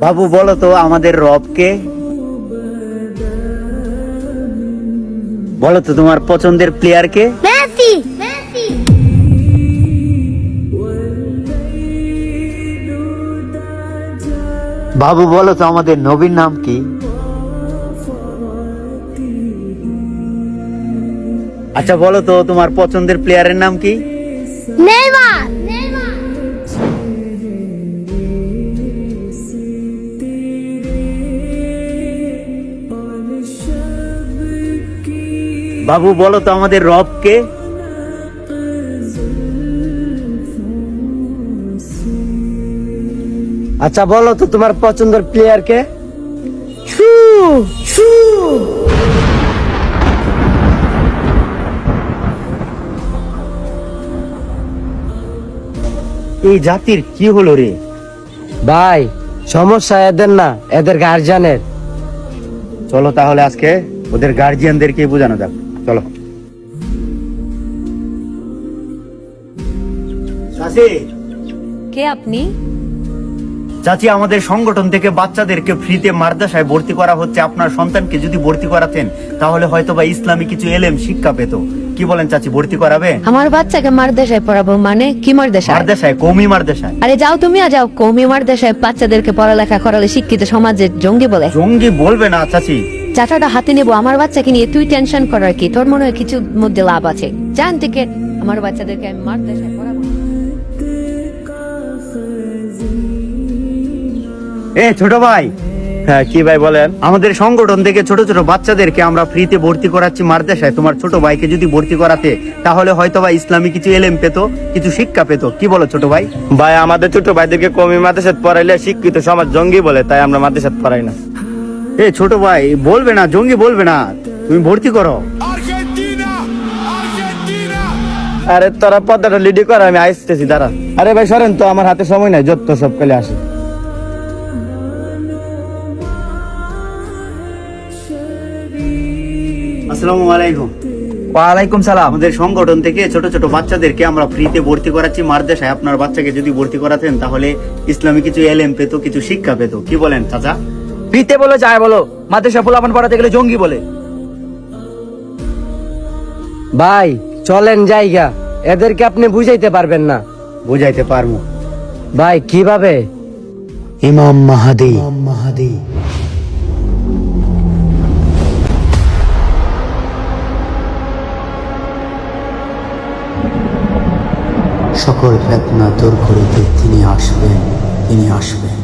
বাবু বলো তো আমাদের রবকে? বলো তো তোমার পছন্দের প্লেয়ারকে? মেসি। বাবু বলো তো আমাদের নবীর নাম কি? আচ্ছা বলো তো তোমার পছন্দের প্লেয়ারের নাম কি? নেইমার। বাবু বলো তো আমাদের রবকে? আচ্ছা বলো তো তোমার পছন্দের প্লেয়ার কে? এই জাতির কি হলো রে? ভাই সমস্যা এদের না, এদের গার্জিয়ানের। চলো তাহলে আজকে ওদের গার্জিয়ানদেরকে বোঝানো যাক, চলো। চাচি, কে আপনি? চাচি আমাদের সংগঠন থেকে বাচ্চাদেরকে ফ্রিতে মাদ্রাসায় ভর্তি করা হচ্ছে। আপনার সন্তানকে যদি ভর্তি করাতেন তাহলে হয়তো বা ইসলামী কিছু এলেম শিক্ষা পেত। কি বলেন চাচি, ভর্তি করাবে? আমার বাচ্চাকে মাদ্রাসায় পড়াবো মানে কি মাদ্রাসায়? মাদ্রাসায়, কওমি মাদ্রাসায়। আরে যাও তুমি যাও, কওমি মাদ্রাসায় বাচ্চাদেরকে পড়ালেখা করালে শিক্ষিত সমাজের জঙ্গি বলে। জঙ্গি বলবে না চাচি। চাটাটা হাতে নেবো আমার বাচ্চাকে নিয়ে, তুই টেনশন করার কি? তোর মনে হয় কিছুর মধ্যে লাভ আছে? জান থেকে আমার বাচ্চাদেরকে আমি মাদ্রাসায় পড়াবো। এ ছোট ভাই, হ্যাঁ কি ভাই বলেন? আমাদের সংগঠন থেকে ছোট ছোট বাচ্চাদেরকে আমরা ফ্রিতে ভর্তি করাচ্ছি মাদ্রাসায়। তোমার ছোট ভাইকে যদি ভর্তি করাতে তাহলে হয়তো বা ইসলামী কিছু এলেম পেত, কিছু শিক্ষা পেত। কি বলো ছোট ভাই? ভাই আমাদের ছোট ভাইদেরকে কওমি মাদ্রাসায় পড়াইলে শিক্ষিত সমাজ জঙ্গি বলে, তাই আমরা মাদ্রাসায় পড়াই না। এ ছোট ভাই বলবে না, জঙ্গি বলবে না, তুমি ভর্তি করো। আরে তোরা পর্দাটা লিডি কর, আমি আসতেছি দাঁড়া। আরে ভাই সরেন তো, আমার হাতে সময় নাই, যত সব কালে আসে। আসসালামু আলাইকুম। ওয়ালাইকুম সালাম। আমাদের সংগঠন থেকে ছোট ছোট বাচ্চাদেরকে আমরা ফ্রিতে ভর্তি করাচ্ছি মাদ্রাসায়। আপনার বাচ্চাকে যদি ভর্তি করাতেন তাহলে ইসলামী কিছু এলেম পেত, কিছু শিক্ষা পেত। কি বলেন চাচা? ফিতে বলো যায় বলো, মাদ্রাসা পোলাপান পড়াতে গেলে জঙ্গি বলে। ভাই চলেন জায়গা, এদেরকে আপনি বুঝাইতে পারবেন না। বুঝাইতে পারবো। ভাই কিভাবে? ইমাম মাহাদি। সকল ফিতনা দূর করিতে তিনি আসবেন।